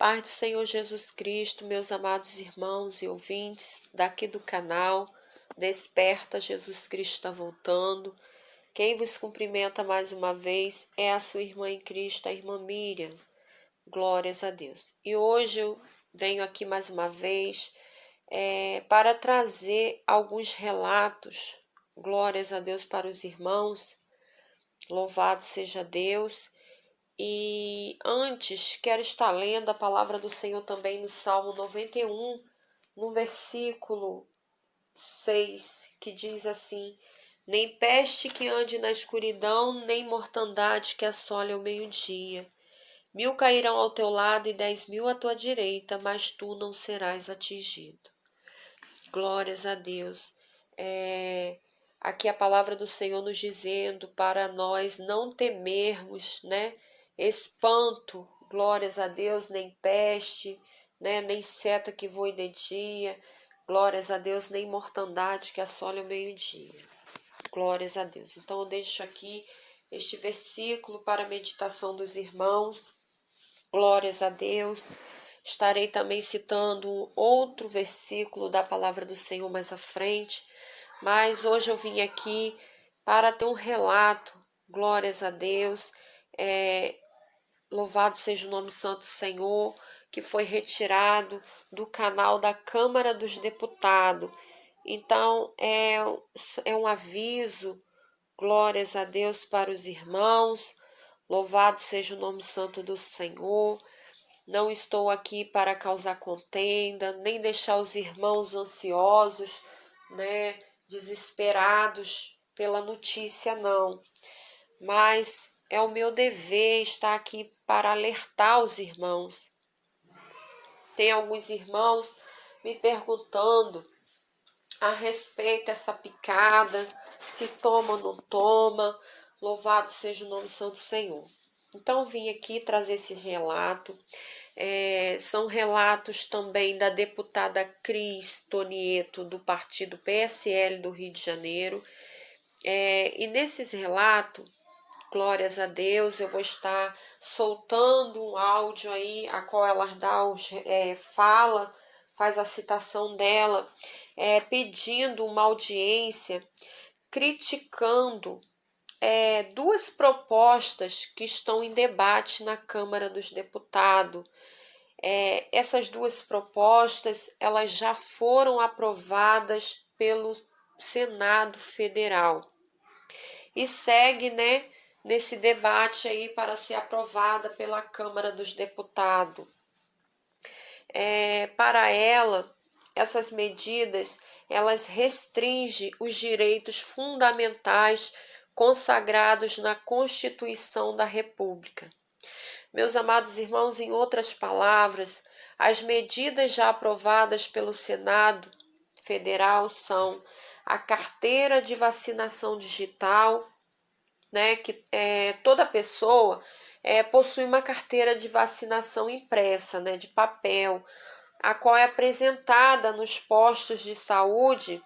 Paz do Senhor Jesus Cristo, meus amados irmãos e ouvintes daqui do canal Desperta, Jesus Cristo está voltando. Quem vos cumprimenta mais uma vez é a sua irmã em Cristo, a irmã Miriam. Glórias a Deus. E hoje eu venho aqui mais uma vez para trazer alguns relatos, glórias a Deus para os irmãos, louvado seja Deus. E antes, quero estar lendo a palavra do Senhor também no Salmo 91, no versículo 6, que diz assim: nem peste que ande na escuridão, nem mortandade que assole ao meio-dia. 1000 cairão ao teu lado e 10.000 à tua direita, mas tu não serás atingido. Glórias a Deus. Aqui a palavra do Senhor nos dizendo para nós não temermos, espanto, glórias a Deus, nem peste, nem seta que voe de dia, glórias a Deus, nem mortandade que assole ao meio-dia. Glórias a Deus. Então eu deixo aqui este versículo para a meditação dos irmãos. Glórias a Deus. Estarei também citando outro versículo da palavra do Senhor mais à frente, mas hoje eu vim aqui para ter um relato, glórias a Deus, louvado seja o nome santo do Senhor, que foi retirado do canal da Câmara dos Deputados. Então, é um aviso, glórias a Deus para os irmãos, louvado seja o nome santo do Senhor. Não estou aqui para causar contenda, nem deixar os irmãos ansiosos, desesperados pela notícia, não. Mas é o meu dever estar aqui para alertar os irmãos. Tem alguns irmãos me perguntando a respeito dessa picada, se toma ou não toma. Louvado seja o nome santo do Senhor. Então, vim aqui trazer esse relato. São relatos também da deputada Cris Tonieto, do partido PSL do Rio de Janeiro. E nesses relatos, glórias a Deus, eu vou estar soltando um áudio aí, a qual ela faz a citação dela, pedindo uma audiência, criticando duas propostas que estão em debate na Câmara dos Deputados. Essas duas propostas, elas já foram aprovadas pelo Senado Federal e segue, nesse debate aí para ser aprovada pela Câmara dos Deputados. Para ela, essas medidas, elas restringem os direitos fundamentais consagrados na Constituição da República. Meus amados irmãos, em outras palavras, as medidas já aprovadas pelo Senado Federal são a carteira de vacinação digital, que toda pessoa possui uma carteira de vacinação impressa, de papel, a qual é apresentada nos postos de saúde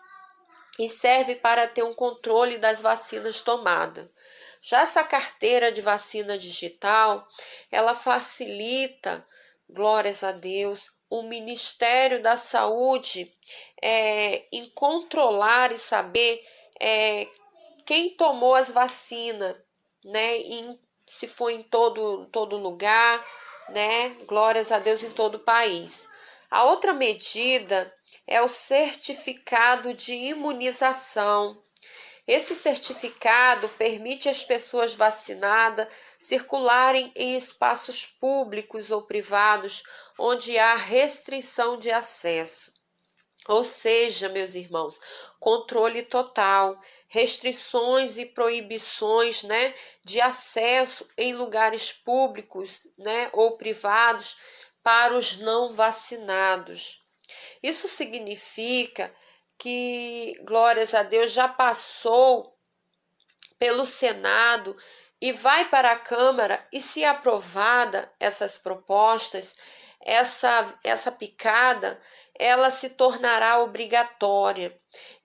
e serve para ter um controle das vacinas tomadas. Já essa carteira de vacina digital, ela facilita, glórias a Deus, o Ministério da Saúde em controlar e saber quem tomou as vacinas, se foi em todo lugar, glórias a Deus, em todo o país. A outra medida é o certificado de imunização. Esse certificado permite às pessoas vacinadas circularem em espaços públicos ou privados onde há restrição de acesso. Ou seja, meus irmãos, controle total, restrições e proibições, de acesso em lugares públicos, ou privados para os não vacinados. Isso significa que, glórias a Deus, já passou pelo Senado e vai para a Câmara, e se aprovada essas propostas, essa picada, ela se tornará obrigatória.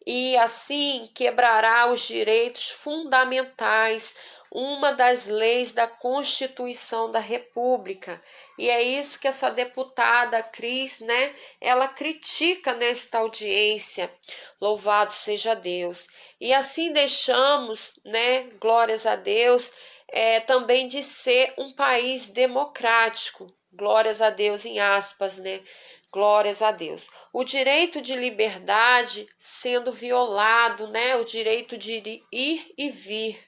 e assim quebrará os direitos fundamentais, uma das leis da Constituição da República. E é isso que essa deputada Cris, né, ela critica nesta audiência. Louvado seja Deus. E assim deixamos, né, glórias a Deus, também de ser um país democrático. Glórias a Deus em aspas, né? Glórias a Deus. O direito de liberdade sendo violado, né? O direito de ir e vir.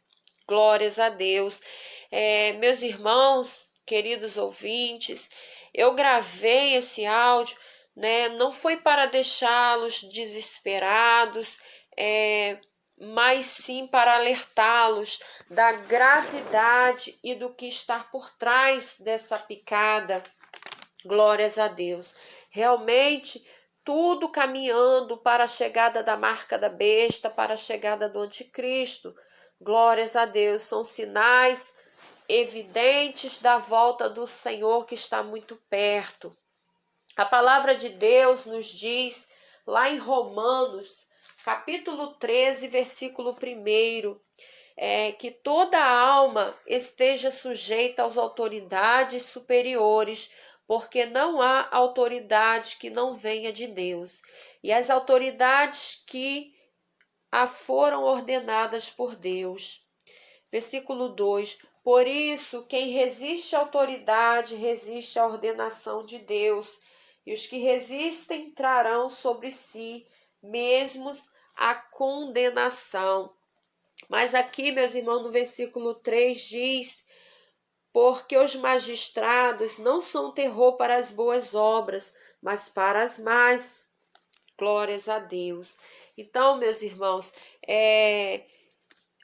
Glórias a Deus. Meus irmãos, queridos ouvintes, eu gravei esse áudio, né? Não foi para deixá-los desesperados, mas sim para alertá-los da gravidade e do que está por trás dessa picada. Glórias a Deus. Realmente, tudo caminhando para a chegada da marca da besta, para a chegada do anticristo. Glórias a Deus. São sinais evidentes da volta do Senhor que está muito perto. A palavra de Deus nos diz, lá em Romanos, capítulo 13, versículo 1, que toda alma esteja sujeita às autoridades superiores, porque não há autoridade que não venha de Deus. E as autoridades que foram ordenadas por Deus. Versículo 2. Por isso, quem resiste à autoridade, resiste à ordenação de Deus. E os que resistem trarão sobre si mesmos a condenação. Mas aqui, meus irmãos, no versículo 3 diz: porque os magistrados não são terror para as boas obras, mas para as más. Glórias a Deus. Então, meus irmãos,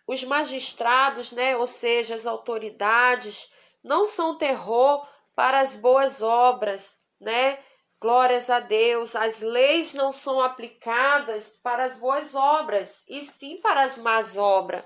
os magistrados, né, ou seja, as autoridades, não são terror para as boas obras, né? Glórias a Deus. As leis não são aplicadas para as boas obras, e sim para as más obras.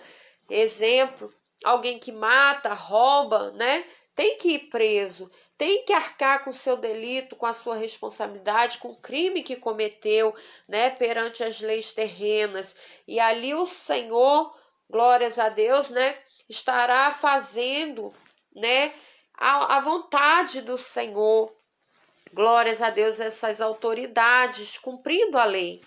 Exemplo, alguém que mata, rouba, né? Tem que ir preso, tem que arcar com seu delito, com a sua responsabilidade, com o crime que cometeu, né, perante as leis terrenas. E ali o Senhor, glórias a Deus, né, estará fazendo, né, a vontade do Senhor. Glórias a Deus, essas autoridades cumprindo a lei.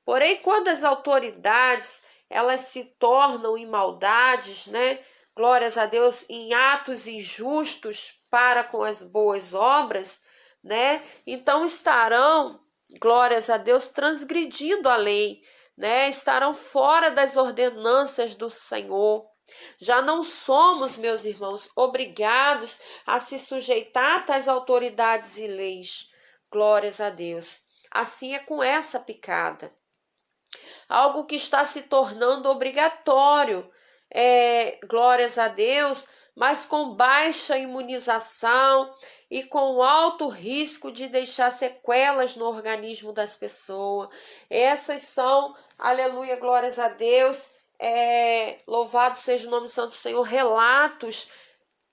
Porém, quando as autoridades elas se tornam em maldades, né? Glórias a Deus, em atos injustos para com as boas obras, né? Então estarão, glórias a Deus, transgredindo a lei, né? Estarão fora das ordenanças do Senhor. Já não somos, meus irmãos, obrigados a se sujeitar a tais autoridades e leis. Glórias a Deus. Assim é com essa picada. Algo que está se tornando obrigatório, glórias a Deus, mas com baixa imunização e com alto risco de deixar sequelas no organismo das pessoas. Essas são, aleluia, glórias a Deus, louvado seja o nome santo do Senhor, relatos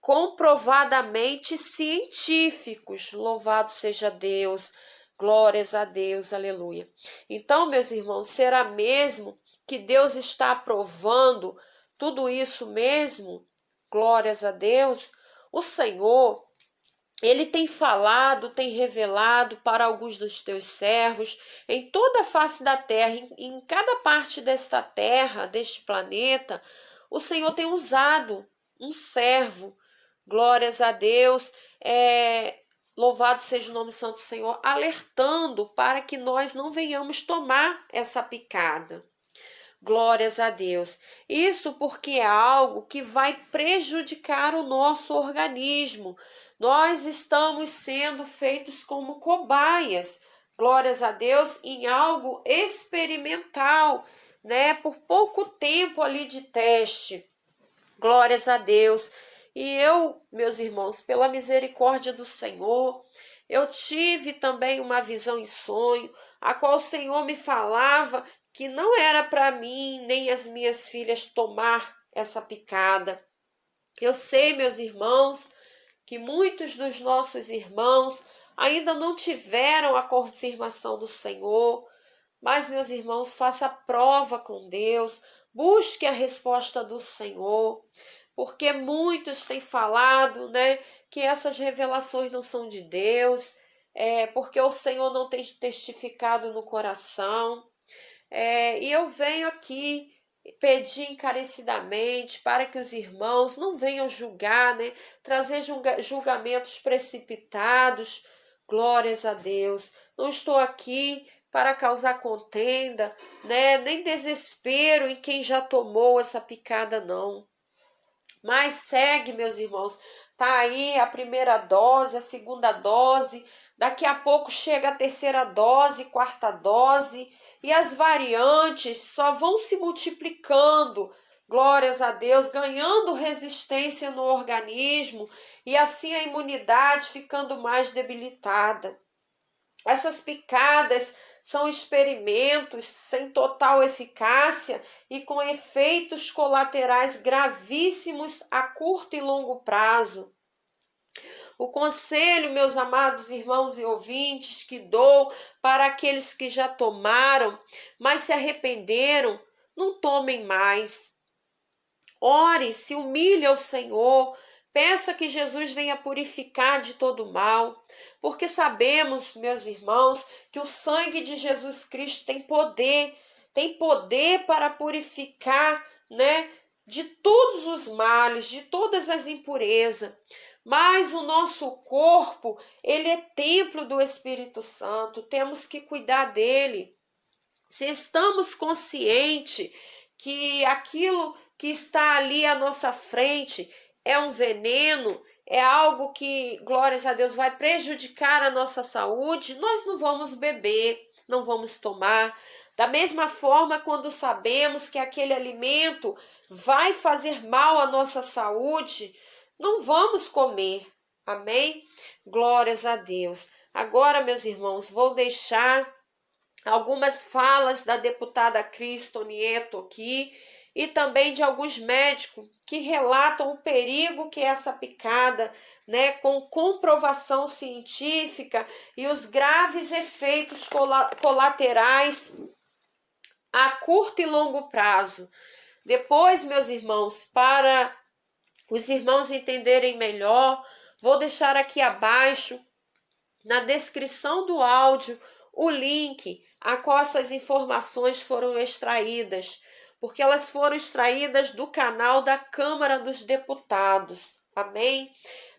comprovadamente científicos. Louvado seja Deus. Glórias a Deus, aleluia. Então, meus irmãos, será mesmo que Deus está aprovando tudo isso mesmo? Glórias a Deus. O Senhor, Ele tem falado, tem revelado para alguns dos teus servos em toda a face da terra, em cada parte desta terra, deste planeta, o Senhor tem usado um servo. Glórias a Deus, louvado seja o nome santo do Senhor, alertando para que nós não venhamos tomar essa picada. Glórias a Deus. Isso porque é algo que vai prejudicar o nosso organismo. Nós estamos sendo feitos como cobaias. Glórias a Deus, em algo experimental, né? Por pouco tempo ali de teste. Glórias a Deus. E eu, meus irmãos, pela misericórdia do Senhor, eu tive também uma visão em sonho, a qual o Senhor me falava que não era para mim nem as minhas filhas tomar essa picada. Eu sei, meus irmãos, que muitos dos nossos irmãos ainda não tiveram a confirmação do Senhor, Mas, meus irmãos, faça prova com Deus, busque a resposta do Senhor, porque muitos têm falado, né, que essas revelações não são de Deus, porque o Senhor não tem testificado no coração. E eu venho aqui pedir encarecidamente para que os irmãos não venham julgar, né, trazer julgamentos precipitados. Glórias a Deus. Não estou aqui para causar contenda, né, nem desespero em quem já tomou essa picada, não. Mas segue, meus irmãos, tá aí a primeira dose, a segunda dose, daqui a pouco chega a terceira dose, quarta dose, e as variantes só vão se multiplicando. Glórias a Deus, ganhando resistência no organismo e assim a imunidade ficando mais debilitada. Essas picadas são experimentos sem total eficácia e com efeitos colaterais gravíssimos a curto e longo prazo. O conselho, meus amados irmãos e ouvintes, que dou para aqueles que já tomaram, mas se arrependeram, não tomem mais. Ore, se humilhe ao Senhor, peça que Jesus venha purificar de todo mal, porque sabemos, meus irmãos, que o sangue de Jesus Cristo tem poder para purificar, né, de todos os males, de todas as impurezas. Mas o nosso corpo, ele é templo do Espírito Santo, temos que cuidar dele. Se estamos conscientes que aquilo que está ali à nossa frente é um veneno, é algo que, glórias a Deus, vai prejudicar a nossa saúde, nós não vamos beber, não vamos tomar. Da mesma forma, quando sabemos que aquele alimento vai fazer mal à nossa saúde, não vamos comer. Amém? Glórias a Deus. Agora, meus irmãos, vou deixar algumas falas da deputada Cristo Nieto aqui e também de alguns médicos que relatam o perigo que é essa picada, né, com comprovação científica e os graves efeitos colaterais a curto e longo prazo. Depois, meus irmãos, para os irmãos entenderem melhor, vou deixar aqui abaixo, na descrição do áudio, o link a qual essas informações foram extraídas, porque elas foram extraídas do canal da Câmara dos Deputados. Amém?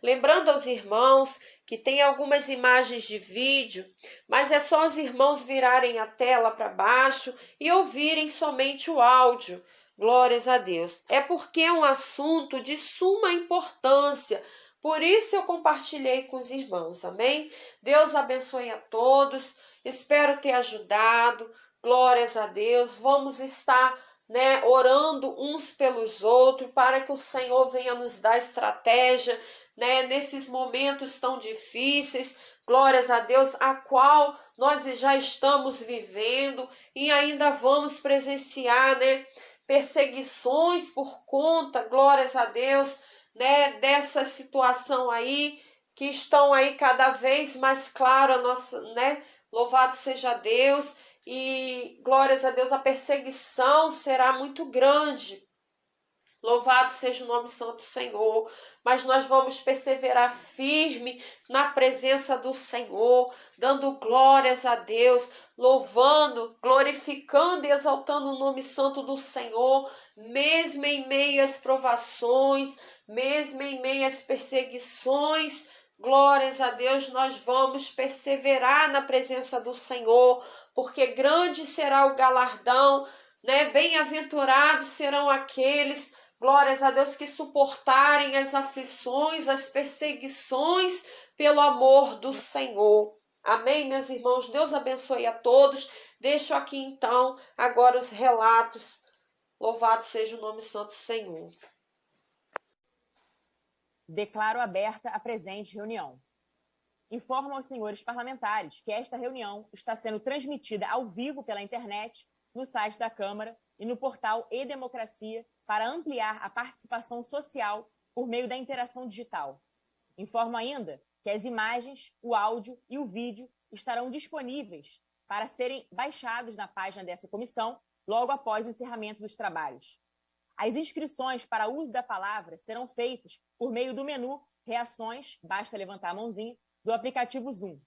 Lembrando aos irmãos que tem algumas imagens de vídeo, mas é só os irmãos virarem a tela para baixo e ouvirem somente o áudio. Glórias a Deus. É porque é um assunto de suma importância. Por isso eu compartilhei com os irmãos, amém? Deus abençoe a todos, espero ter ajudado, glórias a Deus. Vamos estar, né, orando uns pelos outros para que o Senhor venha nos dar estratégia, né, nesses momentos tão difíceis, glórias a Deus, a qual nós já estamos vivendo e ainda vamos presenciar, né, perseguições por conta, glórias a Deus, né, dessa situação aí, que estão aí cada vez mais claro a nossa, né, louvado seja Deus, e glórias a Deus, a perseguição será muito grande. Louvado seja o nome santo do Senhor, mas nós vamos perseverar firme na presença do Senhor, dando glórias a Deus, louvando, glorificando e exaltando o nome santo do Senhor, mesmo em meio às provações, mesmo em meio às perseguições. Glórias a Deus, nós vamos perseverar na presença do Senhor, porque grande será o galardão, né? Bem-aventurados serão aqueles, glórias a Deus, que suportarem as aflições, as perseguições pelo amor do Senhor. Amém, meus irmãos? Deus abençoe a todos. Deixo aqui então agora os relatos. Louvado seja o nome santo do Senhor. Declaro aberta a presente reunião. Informo aos senhores parlamentares que esta reunião está sendo transmitida ao vivo pela internet, no site da Câmara e no portal e-Democracia para ampliar a participação social por meio da interação digital. Informo ainda que as imagens, o áudio e o vídeo estarão disponíveis para serem baixados na página dessa comissão logo após o encerramento dos trabalhos. As inscrições para uso da palavra serão feitas por meio do menu Reações, basta levantar a mãozinha, do aplicativo Zoom.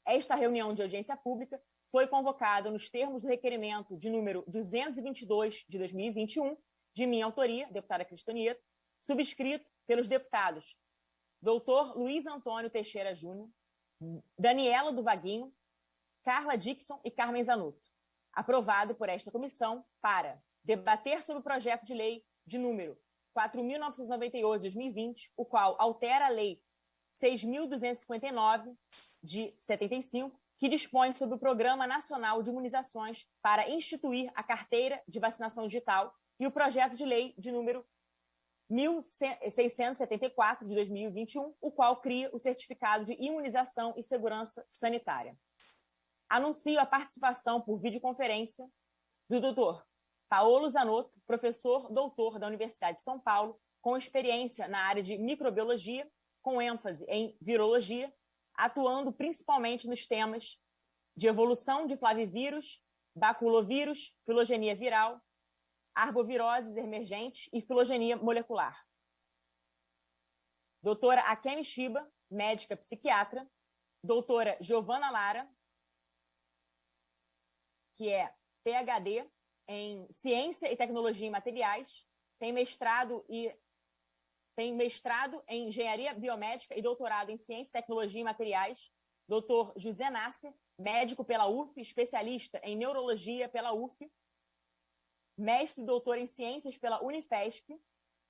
Esta reunião de audiência pública foi convocada nos termos do requerimento de número 222 de 2021, de minha autoria, deputada Cristonieto, subscrito pelos deputados Dr. Luiz Antônio Teixeira Júnior, Daniela do Vaguinho, Carla Dixon e Carmen Zanotto, aprovado por esta comissão para debater sobre o projeto de lei de número 4.998 de 2020, o qual altera a lei 6.259 de 75, que dispõe sobre o Programa Nacional de Imunizações para instituir a carteira de vacinação digital, e o projeto de lei de número 1.674 de 2021, o qual cria o Certificado de Imunização e Segurança Sanitária. Anuncio a participação por videoconferência do Dr. Paolo Zanotto, professor doutor da Universidade de São Paulo, com experiência na área de microbiologia, com ênfase em virologia, atuando principalmente nos temas de evolução de flavivírus, baculovírus, filogenia viral, arboviroses emergentes e filogenia molecular. Doutora Akemi Shiba, médica psiquiatra. Doutora Giovana Lara, que é PhD em Ciência e Tecnologia em Materiais, tem mestrado em Engenharia Biomédica e doutorado em Ciência e Tecnologia em Materiais. Dr. José Nasser, médico pela UF, especialista em Neurologia pela UF, mestre e doutor em Ciências pela Unifesp,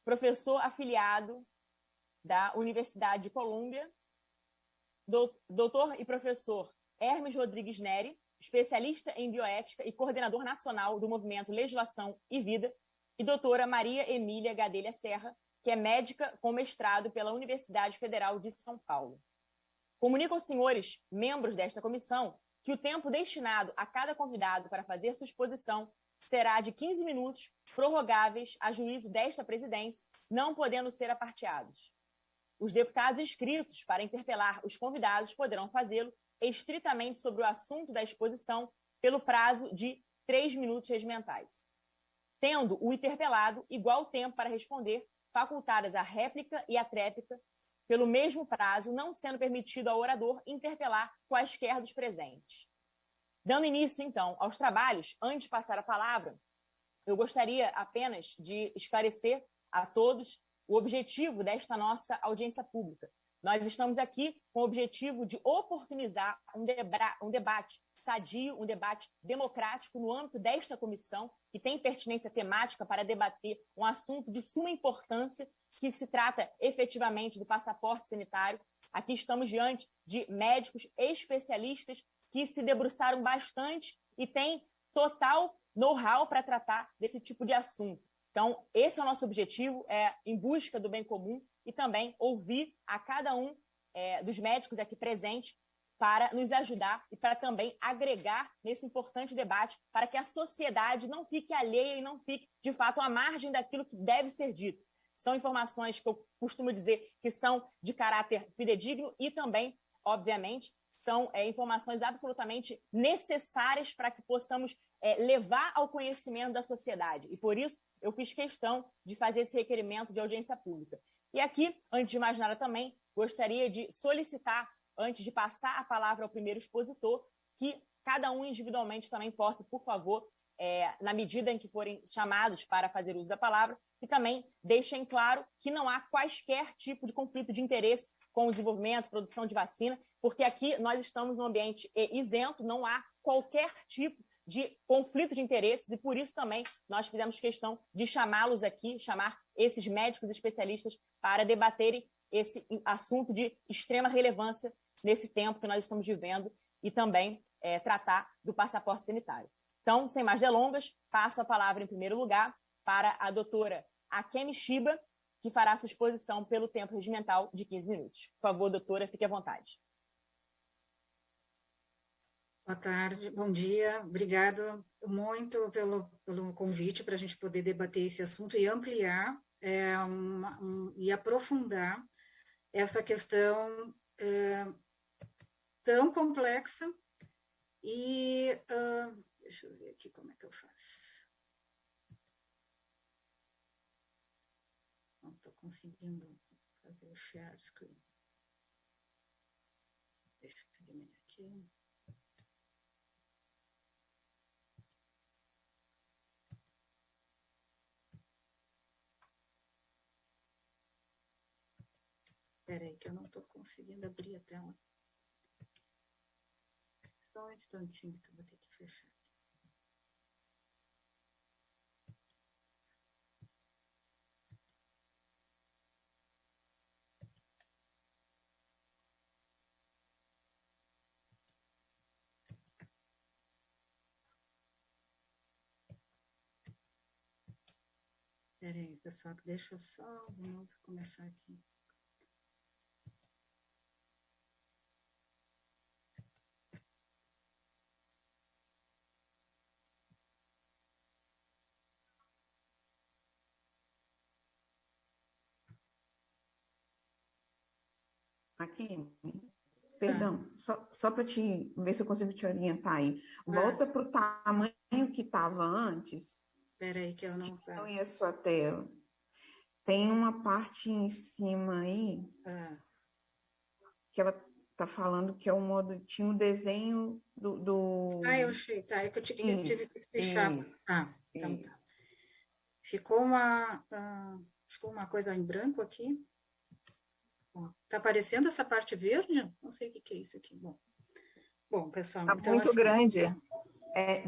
professor afiliado da Universidade de Colômbia, doutor e professor Hermes Rodrigues Neri, especialista em bioética e coordenador nacional do movimento Legislação e Vida, e doutora Maria Emília Gadelha Serra, que é médica com mestrado pela Universidade Federal de São Paulo. Comunico aos senhores, membros desta comissão, que o tempo destinado a cada convidado para fazer sua exposição será de 15 minutos, prorrogáveis a juízo desta presidência, não podendo ser aparteados. Os deputados inscritos para interpelar os convidados poderão fazê-lo estritamente sobre o assunto da exposição pelo prazo de 3 minutos regimentais, tendo o interpelado igual tempo para responder, facultadas a réplica e a tréplica, pelo mesmo prazo, não sendo permitido ao orador interpelar quaisquer dos presentes. Dando início, então, aos trabalhos, antes de passar a palavra, eu gostaria apenas de esclarecer a todos o objetivo desta nossa audiência pública. Nós estamos aqui com o objetivo de oportunizar um debate sadio, um debate democrático no âmbito desta comissão, que tem pertinência temática para debater um assunto de suma importância, que se trata efetivamente do passaporte sanitário. Aqui estamos diante de médicos especialistas que se debruçaram bastante e têm total know-how para tratar desse tipo de assunto. Então, esse é o nosso objetivo, em busca do bem comum, e também ouvir a cada um dos médicos aqui presentes para nos ajudar e para também agregar nesse importante debate para que a sociedade não fique alheia e não fique, de fato, à margem daquilo que deve ser dito. São informações que eu costumo dizer que são de caráter fidedigno e também, obviamente, são informações absolutamente necessárias para que possamos levar ao conhecimento da sociedade. E, por isso, eu fiz questão de fazer esse requerimento de audiência pública. E aqui, antes de mais nada também, gostaria de solicitar, antes de passar a palavra ao primeiro expositor, que cada um individualmente também possa, por favor, na medida em que forem chamados para fazer uso da palavra, e também deixem claro que não há quaisquer tipo de conflito de interesse com o desenvolvimento, produção de vacina, porque aqui nós estamos num ambiente isento, não há qualquer tipo de conflito de interesses, e por isso também nós fizemos questão de chamá-los aqui, chamar esses médicos especialistas para debaterem esse assunto de extrema relevância nesse tempo que nós estamos vivendo e também tratar do passaporte sanitário. Então, sem mais delongas, passo a palavra em primeiro lugar para a doutora Akemi Shiba, que fará sua exposição pelo tempo regimental de 15 minutos. Por favor, doutora, fique à vontade. Boa tarde, bom dia. Obrigado muito pelo convite para a gente poder debater esse assunto e ampliar e aprofundar essa questão tão complexa E deixa eu ver aqui como é que eu faço. Não estou conseguindo fazer o share screen. Deixa eu diminuir aqui. Espera aí que eu não estou conseguindo abrir a tela. Só um instantinho que eu vou ter que fechar. Espera aí, pessoal, deixa eu só de novo começar aqui. Aqui, perdão, só para te ver se eu consigo te orientar aí. Volta para o tamanho que estava antes. Espera aí que eu não... Diminui a sua tela. Tem uma parte em cima aí que ela está falando que é o modo... Tinha um desenho do... eu achei, tá. É que eu tive que fechar. Então tá. Ficou uma coisa em branco aqui. Tá aparecendo essa parte verde? Não sei o que é isso aqui. Bom, pessoal, Tá então muito assim, grande.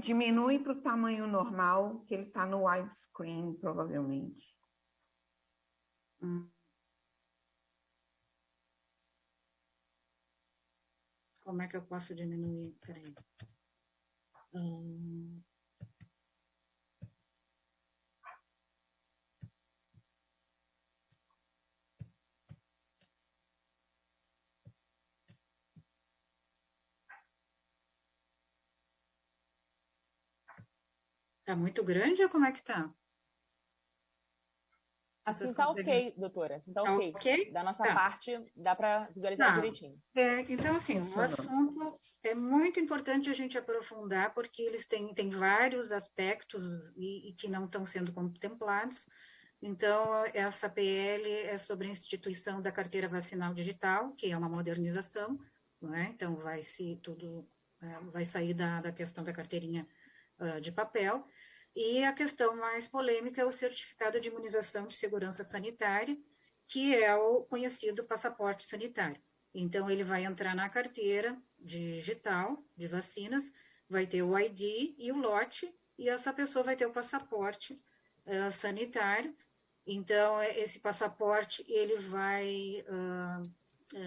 Diminui para o tamanho normal, que ele está no widescreen, provavelmente. Como é que eu posso diminuir? Peraí. Tá muito grande ou como é que tá? Assim tá ok, doutora. Assim tá ok. Ok? Da nossa Tá. parte, dá para visualizar direitinho. Então, assim, o assunto é muito importante a gente aprofundar, porque eles têm vários aspectos e que não estão sendo contemplados. Então, essa PL é sobre a instituição da carteira vacinal digital, que é uma modernização, né? Então, vai sair da questão da carteirinha de papel. E a questão mais polêmica é o certificado de imunização de segurança sanitária, que é o conhecido passaporte sanitário. Então, ele vai entrar na carteira digital de vacinas, vai ter o ID e o lote, e essa pessoa vai ter o passaporte sanitário. Então, esse passaporte, ele vai,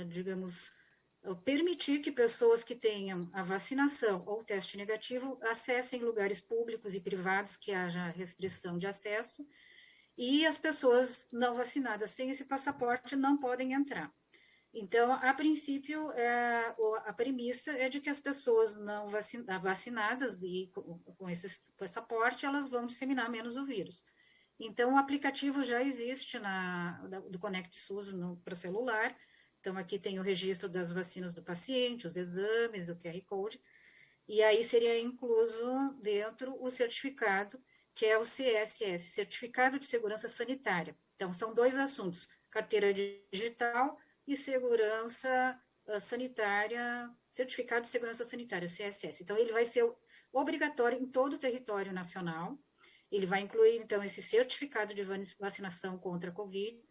digamos, permitir que pessoas que tenham a vacinação ou teste negativo acessem lugares públicos e privados que haja restrição de acesso, e as pessoas não vacinadas sem esse passaporte não podem entrar. Então, a princípio, a premissa é de que as pessoas não vacinadas e com esse passaporte, elas vão disseminar menos o vírus. Então, o aplicativo já existe do Conect SUS para celular. Então, aqui tem o registro das vacinas do paciente, os exames, o QR Code. E aí seria incluso dentro o certificado, que é o CSS, Certificado de Segurança Sanitária. Então, são dois assuntos, carteira digital e segurança sanitária, Certificado de Segurança Sanitária, CSS. Então, ele vai ser obrigatório em todo o território nacional. Ele vai incluir, então, esse certificado de vacinação contra a Covid,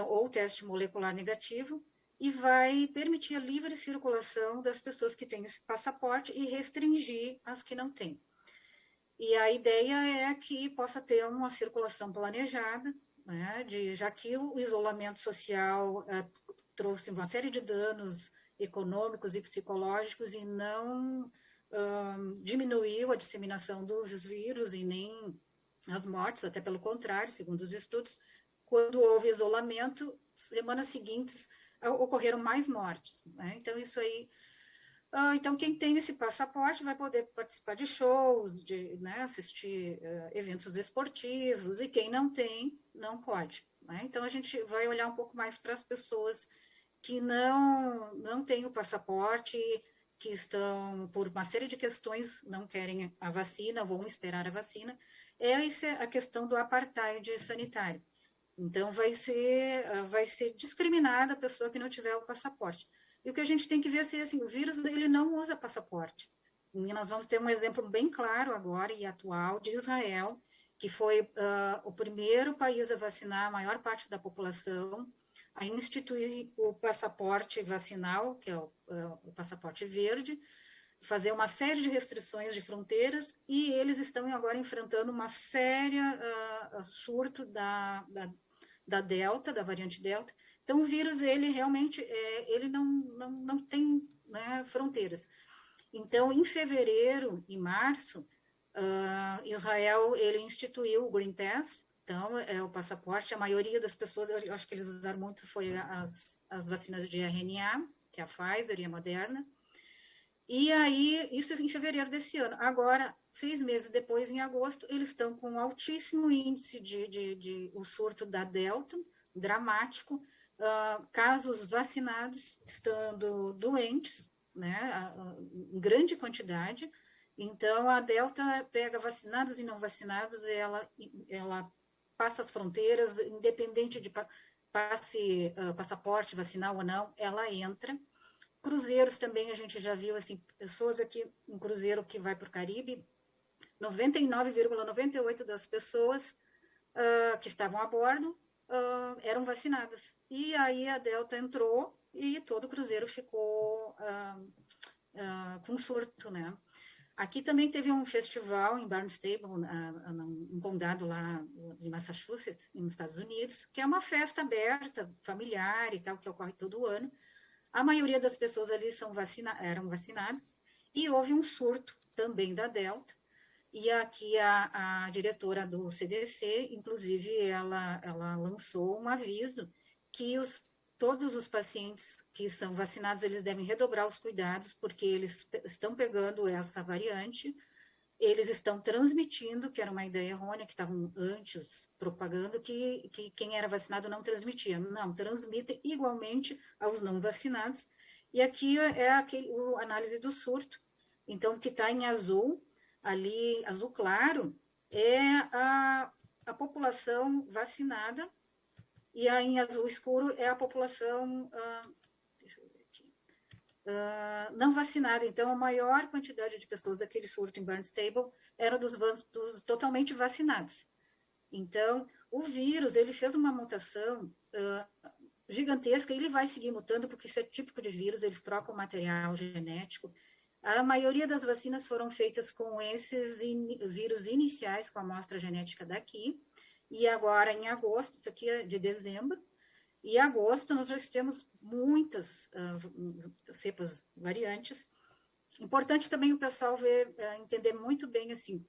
ou teste molecular negativo, e vai permitir a livre circulação das pessoas que têm esse passaporte e restringir as que não têm. E a ideia é que possa ter uma circulação planejada, né, já que o isolamento social trouxe uma série de danos econômicos e psicológicos e não diminuiu a disseminação dos vírus e nem as mortes, até pelo contrário, segundo os estudos, quando houve isolamento, semanas seguintes ocorreram mais mortes, né? Então, isso aí... então, quem tem esse passaporte vai poder participar de shows, né, assistir eventos esportivos, e quem não tem, não pode, né? Então, a gente vai olhar um pouco mais para as pessoas que não têm o passaporte que estão, por uma série de questões, não querem a vacina, vão esperar a vacina, é a questão do apartheid sanitário. Então, vai ser discriminada a pessoa que não tiver o passaporte. E o que a gente tem que ver é assim, o vírus ele não usa passaporte. E nós vamos ter um exemplo bem claro agora e atual de Israel, que foi o primeiro país a vacinar a maior parte da população, a instituir o passaporte vacinal, que é o passaporte verde, fazer uma série de restrições de fronteiras, e eles estão agora enfrentando uma séria surto da Delta, da variante Delta. Então, o vírus, ele realmente ele não tem, né, fronteiras. Então, em fevereiro e março, Israel ele instituiu o Green Pass, então é o passaporte. A maioria das pessoas, eu acho que eles usaram muito, foi as vacinas de RNA, que é a Pfizer e a Moderna. E aí, isso em fevereiro desse ano. Agora, 6 meses depois, em agosto, eles estão com um altíssimo índice de o surto da Delta, dramático, casos vacinados estando doentes, né, em grande quantidade. Então, a Delta pega vacinados e não vacinados, ela passa as fronteiras, independente de passaporte vacinal ou não, ela entra. Cruzeiros também, a gente já viu, assim, pessoas aqui, um cruzeiro que vai para o Caribe, 99,98% das pessoas que estavam a bordo eram vacinadas. E aí a Delta entrou e todo o cruzeiro ficou com surto, né? Aqui também teve um festival em Barnstable, um condado lá de Massachusetts, nos Estados Unidos, que é uma festa aberta, familiar e tal, que ocorre todo ano. A maioria das pessoas ali eram vacinadas e houve um surto também da Delta. E aqui a diretora do CDC, inclusive, ela lançou um aviso que todos os pacientes que são vacinados, eles devem redobrar os cuidados, porque eles estão pegando essa variante, eles estão transmitindo, que era uma ideia errônea, que estavam antes propagando, que quem era vacinado não transmitia. Não, transmitem igualmente aos não vacinados. E aqui é a análise do surto. Então, o que está em azul, ali, azul claro, é a população vacinada, e aí em azul escuro é a população não vacinada. Então, a maior quantidade de pessoas daquele surto em Barnstable eram dos totalmente vacinados. Então, o vírus, ele fez uma mutação gigantesca, e ele vai seguir mutando, porque isso é típico de vírus, eles trocam material genético. A maioria das vacinas foram feitas com esses vírus iniciais, com a amostra genética daqui, e agora em agosto, isso aqui é de dezembro, e em agosto nós já temos muitas cepas variantes. Importante também o pessoal entender muito bem, assim,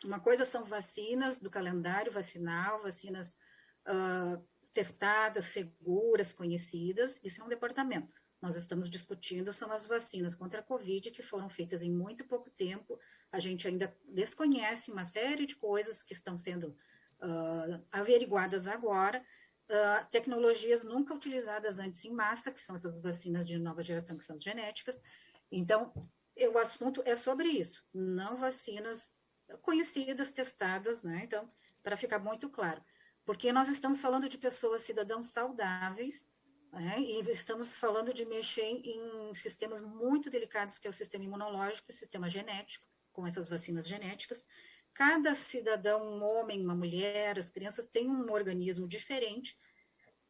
uma coisa são vacinas do calendário vacinal, vacinas testadas, seguras, conhecidas, isso é um departamento. Nós estamos discutindo são as vacinas contra a Covid, que foram feitas em muito pouco tempo. A gente ainda desconhece uma série de coisas que estão sendo averiguadas agora, tecnologias nunca utilizadas antes em massa, que são essas vacinas de nova geração, que são genéticas. Então, o assunto é sobre isso, não vacinas conhecidas, testadas, né? Então, para ficar muito claro. Porque nós estamos falando de pessoas, cidadãos saudáveis, né? E estamos falando de mexer em sistemas muito delicados, que é o sistema imunológico e o sistema genético, com essas vacinas genéticas. Cada cidadão, um homem, uma mulher, as crianças têm um organismo diferente.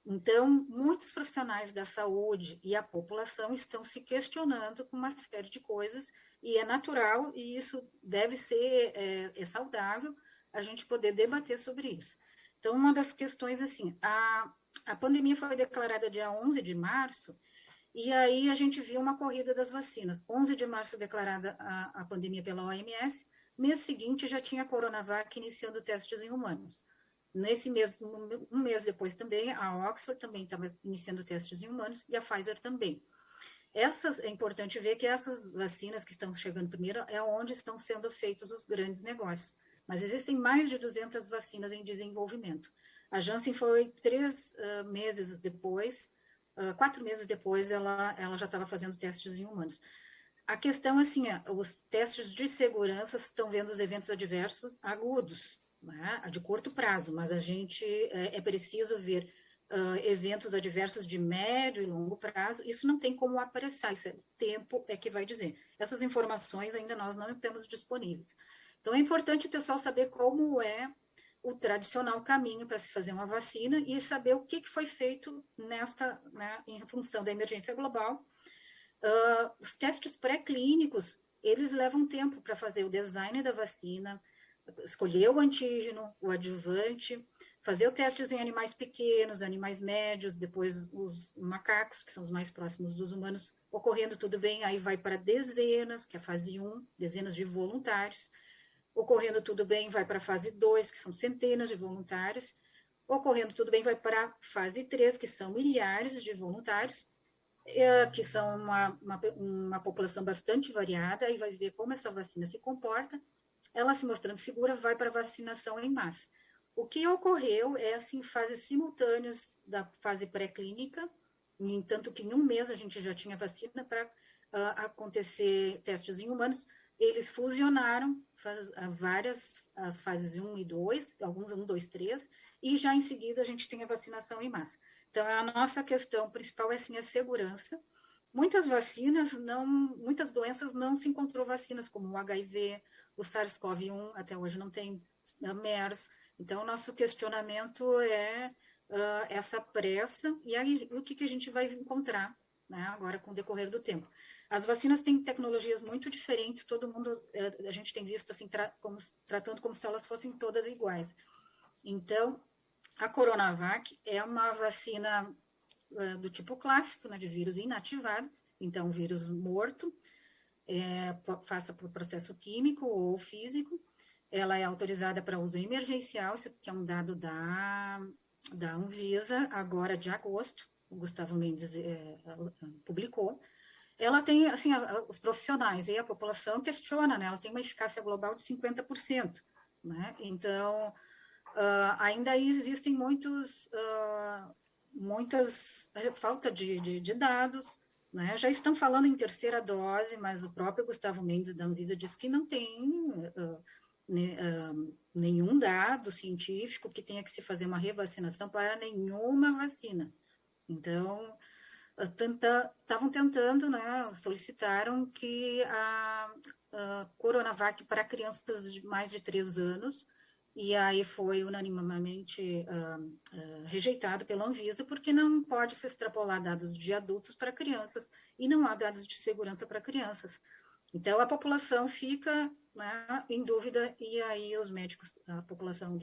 Então, muitos profissionais da saúde e a população estão se questionando com uma série de coisas, e é natural, e isso deve ser saudável, a gente poder debater sobre isso. Então, uma das questões, assim, a pandemia foi declarada dia 11 de março, e aí a gente viu uma corrida das vacinas. 11 de março declarada a pandemia pela OMS, mês seguinte já tinha a Coronavac iniciando testes em humanos. Nesse mês, um mês depois também, a Oxford também estava iniciando testes em humanos, e a Pfizer também. É importante ver que essas vacinas que estão chegando primeiro é onde estão sendo feitos os grandes negócios. Mas existem mais de 200 vacinas em desenvolvimento. A Janssen foi 4 meses depois, ela já estava fazendo testes em humanos. A questão, assim, os testes de segurança estão vendo os eventos adversos agudos, né, de curto prazo, mas a gente é preciso ver eventos adversos de médio e longo prazo. Isso não tem como apressar, isso é tempo que vai dizer. Essas informações ainda nós não temos disponíveis. Então, é importante o pessoal saber como é o tradicional caminho para se fazer uma vacina e saber o que foi feito né, em função da emergência global. Os testes pré-clínicos, eles levam tempo para fazer o design da vacina, escolher o antígeno, o adjuvante, fazer os testes em animais pequenos, animais médios, depois os macacos, que são os mais próximos dos humanos, ocorrendo tudo bem, aí vai para dezenas, que é a fase 1, dezenas de voluntários, ocorrendo tudo bem, vai para a fase 2, que são centenas de voluntários, ocorrendo tudo bem, vai para a fase 3, que são milhares de voluntários, que são uma população bastante variada, e vai ver como essa vacina se comporta. Ela se mostrando segura, vai para a vacinação em massa. O que ocorreu é, assim, fases simultâneas da fase pré-clínica, tanto que em um mês a gente já tinha vacina para acontecer testes em humanos. Eles fusionaram as fases 1 e 2, alguns 1, 2, 3, e já em seguida a gente tem a vacinação em massa. Então, a nossa questão principal é, sim, a segurança. Muitas doenças não se encontrou vacinas, como o HIV, o SARS-CoV-1, até hoje não tem, a MERS. Então, o nosso questionamento é essa pressa, e aí o que a gente vai encontrar, né, agora com o decorrer do tempo. As vacinas têm tecnologias muito diferentes, todo mundo, a gente tem visto assim, tratando como se elas fossem todas iguais. Então, a Coronavac é uma vacina do tipo clássico, né, de vírus inativado, então vírus morto, faça por processo químico ou físico. Ela é autorizada para uso emergencial, isso que é um dado da Anvisa, agora de agosto, o Gustavo Mendes publicou. Ela tem, assim, os profissionais e a população questiona, né? Ela tem uma eficácia global de 50%, né? Então, ainda existem muitas falta de dados, né? Já estão falando em terceira dose, mas o próprio Gustavo Mendes da Anvisa disse que não tem nenhum dado científico que tenha que se fazer uma revacinação para nenhuma vacina. Então, estavam tentando, né, solicitaram que a Coronavac para crianças de mais de 3 anos, e aí foi unanimamente rejeitado pela Anvisa, porque não pode se extrapolar dados de adultos para crianças, e não há dados de segurança para crianças. Então, a população fica, né, em dúvida, e aí os médicos, a população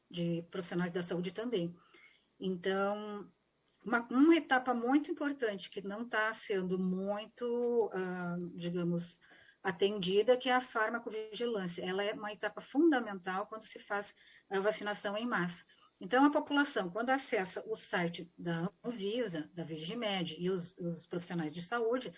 de profissionais da saúde também. Então, uma etapa muito importante que não está sendo muito, digamos, atendida, que é a farmacovigilância. Ela é uma etapa fundamental quando se faz a vacinação em massa. Então, a população, quando acessa o site da Anvisa, da Vigimed e os profissionais de saúde,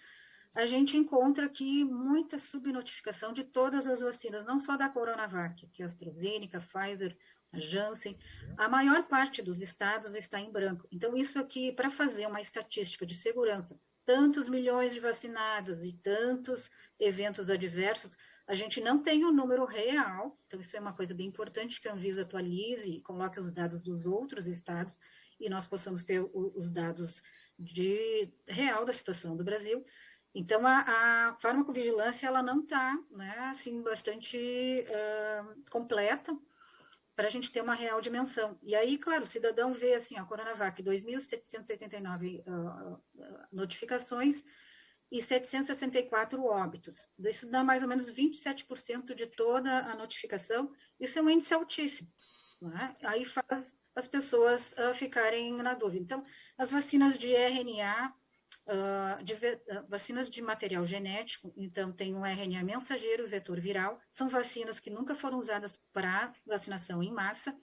a gente encontra aqui muita subnotificação de todas as vacinas, não só da Coronavac, que é a AstraZeneca, Pfizer, a Janssen. A maior parte dos estados está em branco. Então, isso aqui, para fazer uma estatística de segurança, tantos milhões de vacinados e tantos eventos adversos, a gente não tem o número real. Então, isso é uma coisa bem importante que a Anvisa atualize e coloque os dados dos outros estados e nós possamos ter os dados real da situação do Brasil. Então, a farmacovigilância ela não está, né, assim, bastante completa para a gente ter uma real dimensão. E aí, claro, o cidadão vê assim, a Coronavac, 2.789 notificações e 764 óbitos. Isso dá mais ou menos 27% de toda a notificação. Isso é um índice altíssimo, né? Aí faz as pessoas ficarem na dúvida. Então, as vacinas de RNA, vacinas de material genético, então tem um RNA mensageiro e vetor viral, são vacinas que nunca foram usadas para vacinação em massa,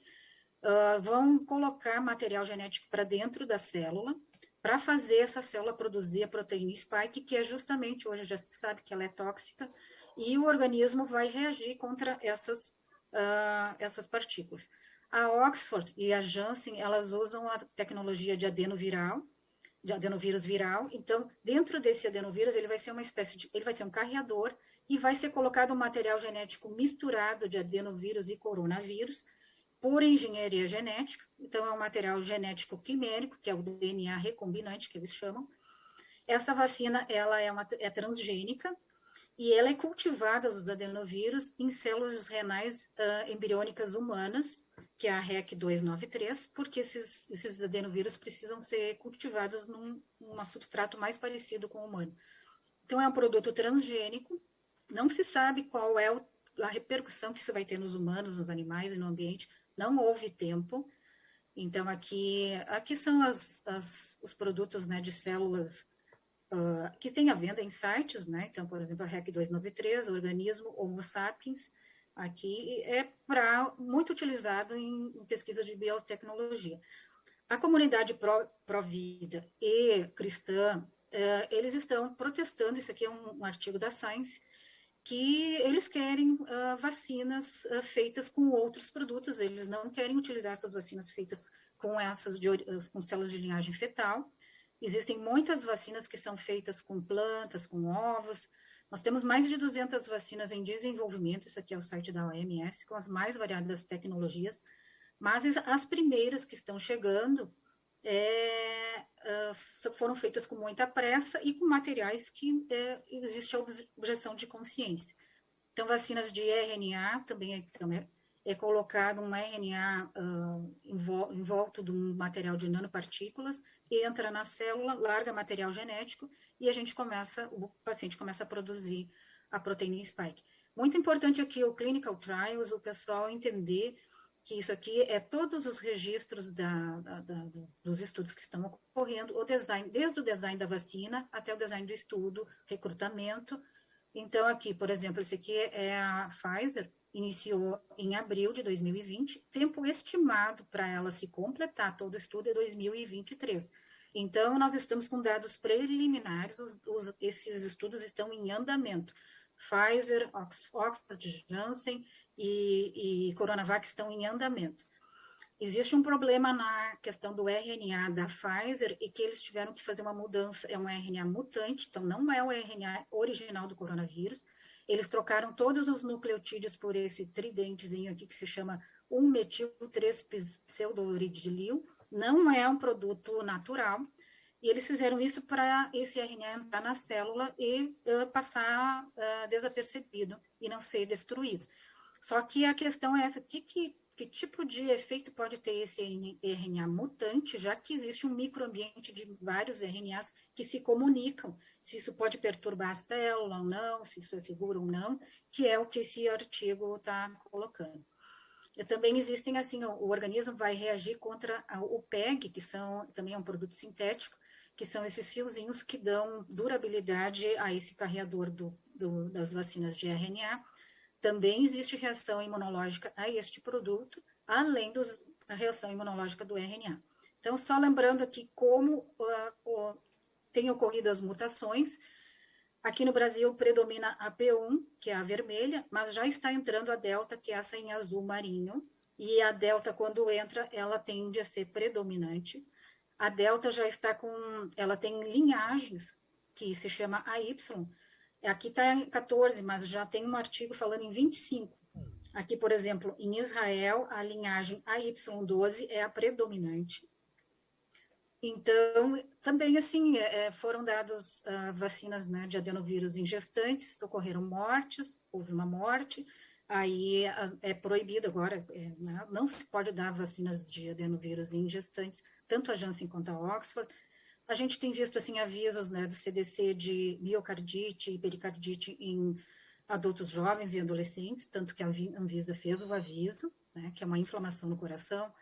vão colocar material genético para dentro da célula, para fazer essa célula produzir a proteína spike, que é justamente, hoje já se sabe que ela é tóxica, e o organismo vai reagir contra essas partículas. A Oxford e a Janssen, elas usam a tecnologia de adenoviral, de adenovírus viral. Então, dentro desse adenovírus, ele vai ser uma espécie de, ele vai ser um carreador e vai ser colocado um material genético misturado de adenovírus e coronavírus por engenharia genética. Então, é um material genético quimérico, que é o DNA recombinante, que eles chamam. Essa vacina, ela é transgênica e ela é cultivada, os adenovírus, em células renais embriônicas humanas, que é a REC 293, porque esses adenovírus precisam ser cultivados num substrato mais parecido com o humano. Então, é um produto transgênico, não se sabe qual é a repercussão que isso vai ter nos humanos, nos animais e no ambiente, não houve tempo. Então, aqui são os produtos, né, de células que tem à venda em sites, né? Então, por exemplo, a REC 293, o organismo Homo sapiens, aqui é muito utilizado em pesquisa de biotecnologia. A comunidade pró-vida e cristã, eles estão protestando, isso aqui é um artigo da Science, que eles querem vacinas feitas com outros produtos, eles não querem utilizar essas vacinas feitas com células de linhagem fetal. Existem muitas vacinas que são feitas com plantas, com ovos. Nós temos mais de 200 vacinas em desenvolvimento, isso aqui é o site da OMS, com as mais variadas tecnologias, mas as primeiras que estão chegando foram feitas com muita pressa e com materiais que existe a objeção de consciência. Então, vacinas de RNA também é colocado um RNA em volta de um material de nanopartículas, entra na célula, larga material genético e o paciente começa a produzir a proteína spike. Muito importante aqui o clinical trials, o pessoal entender que isso aqui é todos os registros dos estudos que estão ocorrendo, desde o design da vacina até o design do estudo, recrutamento. Então, aqui, por exemplo, esse aqui é a Pfizer, iniciou em abril de 2020, tempo estimado para ela se completar todo o estudo é 2023. Então, nós estamos com dados preliminares, esses estudos estão em andamento. Pfizer, Oxford, Janssen e Coronavac estão em andamento. Existe um problema na questão do RNA da Pfizer e que eles tiveram que fazer uma mudança, é um RNA mutante, então não é o RNA original do coronavírus. Eles trocaram todos os nucleotídeos por esse tridentezinho aqui que se chama 1-metil-3-pseudouridilil. Não é um produto natural. E eles fizeram isso para esse RNA entrar na célula e passar desapercebido e não ser destruído. Só que a questão é essa, que tipo de efeito pode ter esse RNA mutante, já que existe um microambiente de vários RNAs que se comunicam, se isso pode perturbar a célula ou não, se isso é seguro ou não, que é o que esse artigo está colocando. E também existem, assim, o organismo vai reagir contra o PEG, que também é um produto sintético, que são esses fiozinhos que dão durabilidade a esse carreador das vacinas de RNA. Também existe reação imunológica a este produto, além da reação imunológica do RNA. Então, só lembrando aqui como tem ocorrido as mutações. Aqui no Brasil predomina a P1, que é a vermelha, mas já está entrando a Delta, que é essa em azul marinho. E a Delta, quando entra, ela tende a ser predominante. A Delta ela tem linhagens, que se chama AY. Aqui está em 14, mas já tem um artigo falando em 25. Aqui, por exemplo, em Israel, a linhagem AY12 é a predominante. Então, também, assim, foram dados vacinas, né, de adenovírus em gestantes, ocorreram mortes, houve uma morte, aí é proibido agora, né, não se pode dar vacinas de adenovírus em gestantes, tanto a Janssen quanto a Oxford. A gente tem visto, assim, avisos, né, do CDC de miocardite e pericardite em adultos jovens e adolescentes, tanto que a Anvisa fez o aviso, né, que é uma inflamação no coração.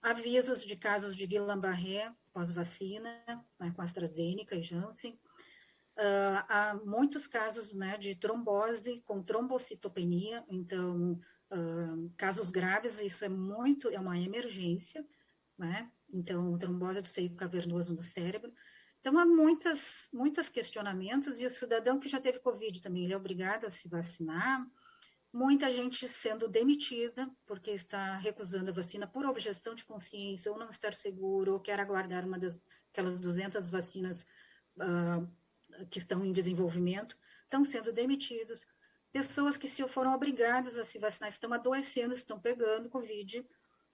Avisos de casos de Guillain-Barré pós-vacina, né, com AstraZeneca e Janssen. Há muitos casos, né, de trombose com trombocitopenia, então, casos graves, isso é uma emergência, né? Então, trombose do seio cavernoso no cérebro. Então, há muitos questionamentos, e o cidadão que já teve Covid também, ele é obrigado a se vacinar. Muita gente sendo demitida porque está recusando a vacina por objeção de consciência, ou não estar seguro, ou quer aguardar uma das aquelas 200 vacinas que estão em desenvolvimento, estão sendo demitidos. Pessoas que se foram obrigadas a se vacinar estão adoecendo, estão pegando Covid,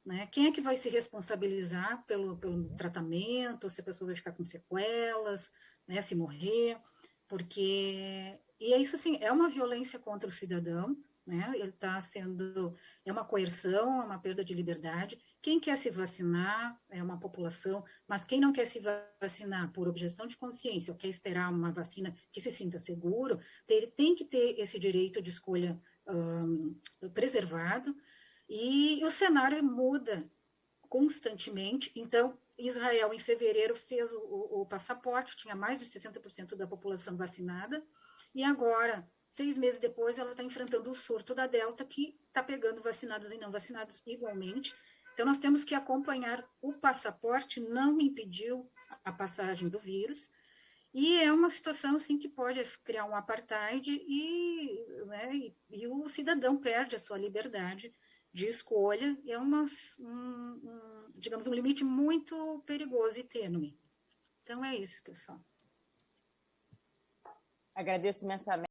né? Quem é que vai se responsabilizar pelo tratamento, se a pessoa vai ficar com sequelas, né? Se morrer, porque... E é isso, assim, é uma violência contra o cidadão, né? Ele está sendo... É uma coerção, é uma perda de liberdade. Quem quer se vacinar é uma população, mas quem não quer se vacinar por objeção de consciência ou quer esperar uma vacina que se sinta seguro, tem que ter esse direito de escolha preservado. E o cenário muda constantemente. Então, Israel, em fevereiro, fez o passaporte, tinha mais de 60% da população vacinada, e agora, 6 meses depois, ela está enfrentando o surto da Delta, que está pegando vacinados e não vacinados igualmente. Então, nós temos que acompanhar. O passaporte não impediu a passagem do vírus, e é uma situação assim, que pode criar um apartheid né, e o cidadão perde a sua liberdade de escolha. É digamos, um limite muito perigoso e tênue. Então, é isso, pessoal. Agradeço imensamente.